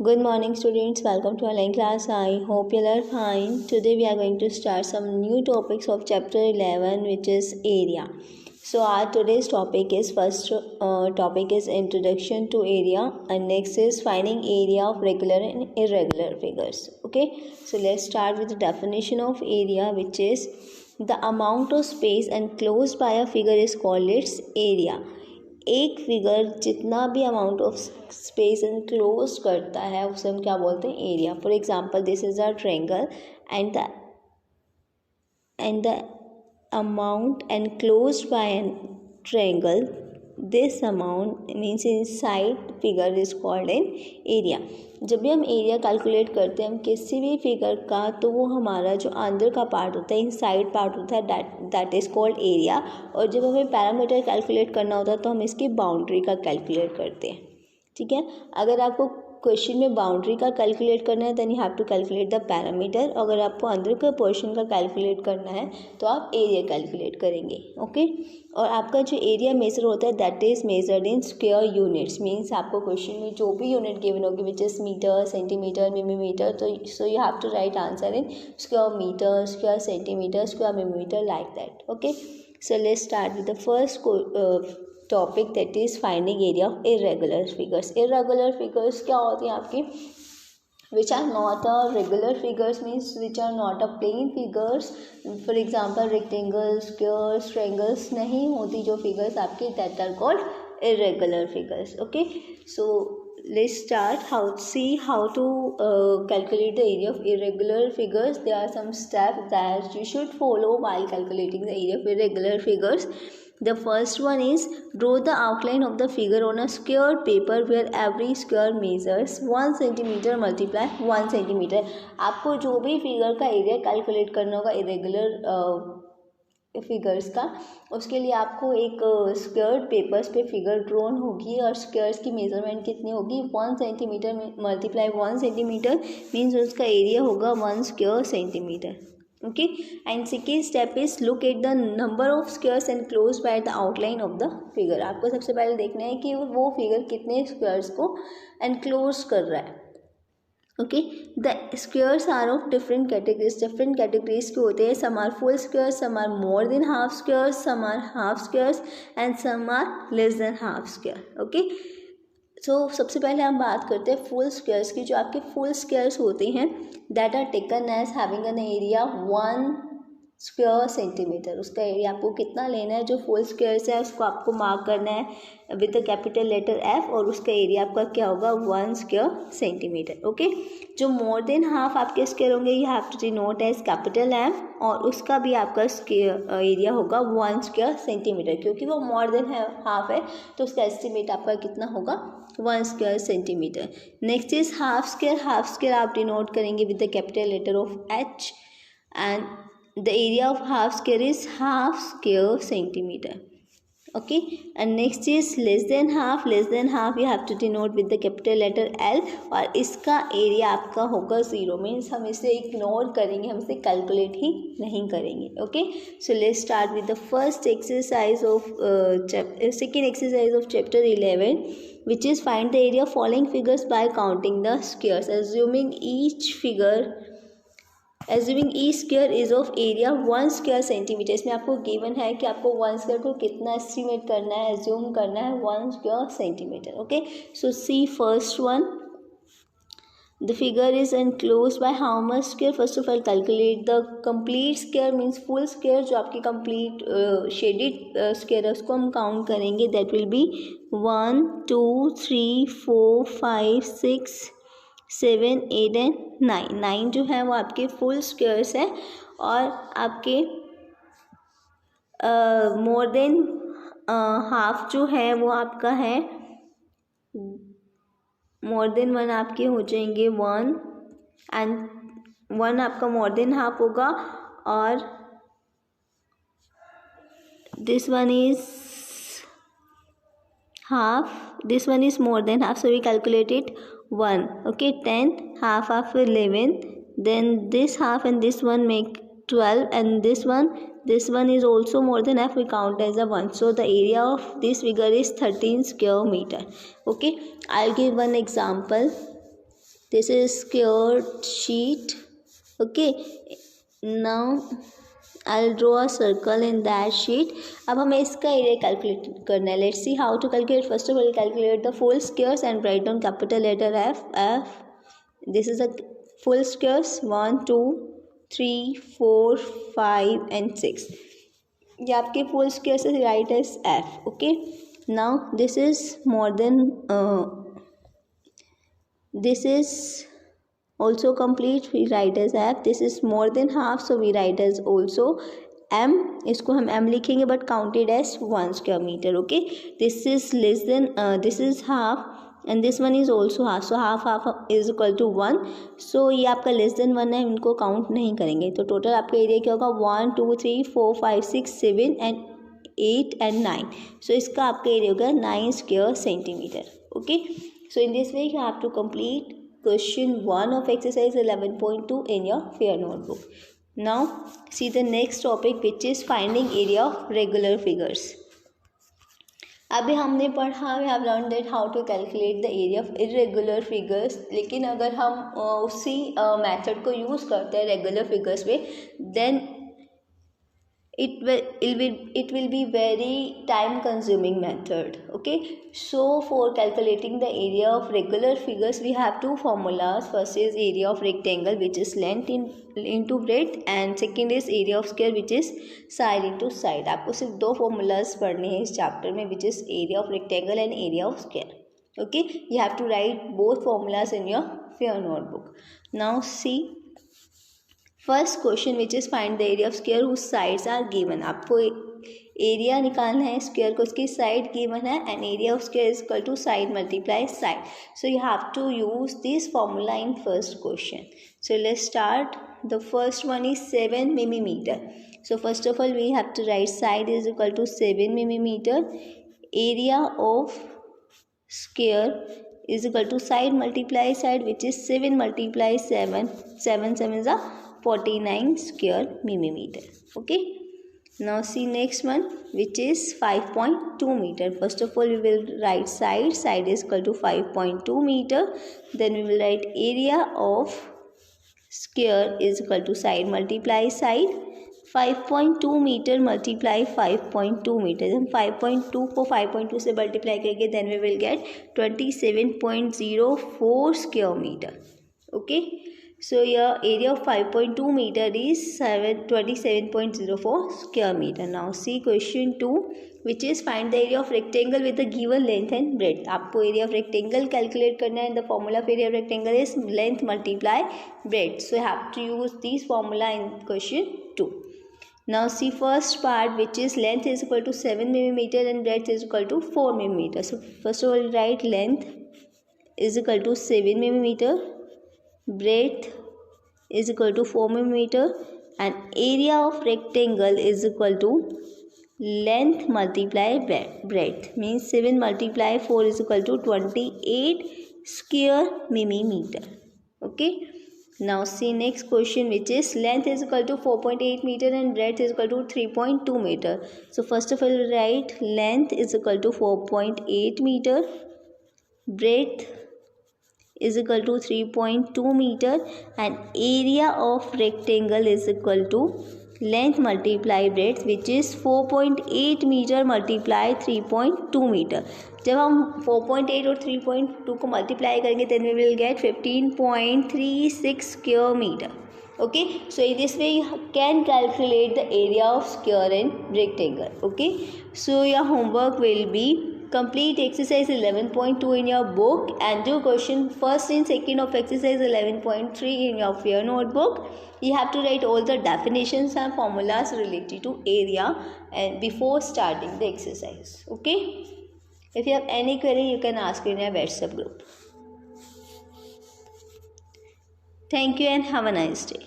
Good morning students, welcome to online class. I hope you are fine. Today we are going to start some new topics of chapter 11 which is area. So our today's topic is topic is introduction to area and next is finding area of regular and irregular figures. Okay, so let's start with the definition of area, which is the amount of space enclosed by a figure is called its area. एक figure जितना भी amount of space enclose करता है उसे हम क्या बोलते हैं, area. For example this is a triangle and the amount enclosed by a triangle, this amount means inside figure is called an area. जब भी हम एरिया कैलकुलेट करते हैं हम किसी भी फिगर का, तो वो हमारा जो अंदर का पार्ट होता है, इनसाइड पार्ट होता है, दैट इज़ कॉल्ड एरिया. और जब हमें पैरामीटर कैलकुलेट करना होता है तो हम इसकी बाउंड्री का कैलकुलेट करते हैं. ठीक है, अगर आपको क्वेश्चन में बाउंड्री का कैलकुलेट करना है then you have to calculate the perimeter. अगर आपको अंदर का पोर्शन का कैलकुलेट करना है तो आप एरिया कैलकुलेट करेंगे. ओके, और आपका जो एरिया मेजर होता है that is measured in square units. Means आपको क्वेश्चन में जो भी यूनिट गिवन होगी which is metre, centimetre, millimetre, तो so you have to write answer in square metre, square centimetre, square millimetre, like that. Okay, so let's start with the first topic that is finding area of irregular figures. Irregular figures क्या होती हैं आपकी, which are not a regular figures, means which are not a plain figures. For example rectangle, squares, triangles नहीं होती जो figures आपकी, that are called irregular figures. Okay, so let's start how to calculate the area of irregular figures. There are some steps that you should follow while calculating the area of irregular figures. The first one is draw the outline of the figure on a square paper where every square measures 1 centimeter multiply 1 centimeter. आपको जो भी figure का area calculate करना होगा irregular figures का, उसके लिए आपको एक स्क्वायर पेपर्स पे फिगर ड्रॉन होगी और स्क्वायर्स की मेजरमेंट कितनी होगी, 1 सेंटीमीटर मल्टीप्लाई 1 सेंटीमीटर मीन्स उसका एरिया होगा 1 square centimetre. Okay, and second step is look at the number of squares enclose by the outline of the figure. आपको सबसे पहले देखना है कि वो फिगर कितने स्क्वायर्स को एनक्लोज कर रहा है. Okay, the squares are of different categories के होते हैं. Some are full squares, some are more than half squares, some are half squares and some are less than half square. Okay, so सबसे पहले हम बात करते हैं फुल स्क्वायर्स की. जो आपके फुल स्क्वायर्स होते हैं that are taken as having an area 1 square centimetre. उसका एरिया आपको कितना लेना है, जो फुल स्क्वायर्स है उसको आपको मार्क करना है with the capital letter F, और उसका एरिया आपका क्या होगा 1 स्क्वायर सेंटीमीटर. ओके, जो मोर देन हाफ आपके स्क्वायर होंगे you have to denote as capital M, और उसका भी आपका एरिया होगा 1 स्क्वायर सेंटीमीटर. क्योंकि वो मोर देन हाफ है तो उसका एस्टिमेट आपका कितना होगा 1 square centimetre. Next is half square. Half square आप डिनोट करेंगे with the capital letter of H, and the area of half square is half square centimeter. Okay, and next is less than half. Less than half you have to denote with the capital letter L, और इसका area आपका होगा 0. Means हम इसे ignore करेंगे, हम इसे calculate ही नहीं करेंगे. Okay, so let's start with the first exercise of second exercise of chapter 11, which is find the area of following figures by counting the squares. Assuming each square is of area 1 square centimeter. इसमें आपको given है कि आपको 1 square को कितना estimate करना है, assume करना है 1 square centimetre. Okay, so see first one, the figure is enclosed by how much square. First of all calculate the complete square, means full square. जो आपकी complete shaded square है उसको हम काउंट करेंगे. that will be 1 2 3 4 5 6 7 8 and 9. 9 जो है वो आपके फुल स्क्वायर्स है, और आपके मोर देन हाफ जो है वो आपका है मोर देन 1. आपके हो जाएंगे 1 एंड 1 आपका मोर देन हाफ होगा, और this one is half, this one is more than half, so we calculate it 1. Okay, 10, half of 11, then this half and this one make 12, and this one is also more than half, we count as a 1. So the area of this figure is 13 square meter. Okay, I'll give one example. This is square sheet. Okay, now I'll draw a circle in that sheet. अब हमें इसका area calculate करना है. Let's see how to calculate. First of all, calculate the full squares and write down capital letter F. This is a full squares. 1, 2, 3, 4, 5 and 6. ये आपके full squares से write as F. Okay. Now this is more than this is also complete, we write as F. This is more than half, so we write as also M. इसको हम M लिखेंगे but counted as 1 square meter. Okay, this is less than this is half and this one is also half, so half is equal to 1. so ये आपका less than 1 है, इनको count नहीं करेंगे. तो टोटल आपका एरिया क्या होगा? 1 2 3 4 5 6 7 and 8 and 9. so इसका आपका एरिया होगा 9 square centimeter. Okay, so in this way you have to complete question 1 of exercise 11.2 in your fair notebook. Now see the next topic, which is finding area of regular figures. अभी हमने पढ़ा, we have learned that how to calculate the area of irregular figures. लेकिन अगर हम उसी method को use करते हैं रेगुलर फिगर्स में, then it will be very time consuming method. Okay, so for calculating the area of regular figures we have two formulas. First is area of rectangle, which is length into breadth, and second is area of square, which is side into side. आपको सिर्फ दो formulas पढ़ने हैं इस chapter में, which is area of rectangle and area of square. Okay, you have to write both formulas in your fair notebook. Now see first question, which is find the area of square whose sides are given. आपको area निकालना है square को, उसकी side given है, and area of square is equal to side multiply side. So you have to use this formula in first question. So let's start. The first one is 7 millimeter. So first of all we have to write side is equal to 7 millimeter. Area of square is equal to side multiply side, which is 7 multiply 7. 7 is a 49 square millimeter. Okay, now see next one, which is 5.2 meter. First of all we will write side is equal to 5.2 meter. Then we will write area of square is equal to side multiply side. 5.2 metre multiply 5.2 metre. हम 5.2 को 5.2 से multiply करेंगे, then we will get 27.04 square metre. Okay, so your area of 5.2 metre is 27.04 square metre. Now see question 2, which is find the area of rectangle with the given length and breadth. आपको area of rectangle calculate करना है. The formula of area of rectangle is length multiply breadth. So you have to use this formula in question 2. Now see first part, which is length is equal to 7 millimeter and breadth is equal to 4 millimeter. So first of all write length is equal to 7 millimeter, breadth is equal to 4 millimeter, and area of rectangle is equal to length multiply breadth. Means 7 multiply 4 is equal to 28 square millimeter. Okay. Now see next question, which is length is equal to 4.8 meter and breadth is equal to 3.2 meter. So first of all write length is equal to 4.8 meter, breadth is equal to 3.2 meter, and area of rectangle is equal to length multiply breadth, which is 4.8 meter multiply 3.2 meter. जब हम 4.8 और 3.2 को multiply करेंगे, then we will get 15.36 square metre. Okay, so in this way you can calculate the area of square and rectangle. Okay, so your homework will be complete exercise 11.2 in your book and do question first and second of exercise 11.3 in your fair notebook. You have to write all the definitions and formulas related to area and before starting the exercise. Okay, if you have any query you can ask in your WhatsApp group. Thank you and have a nice day.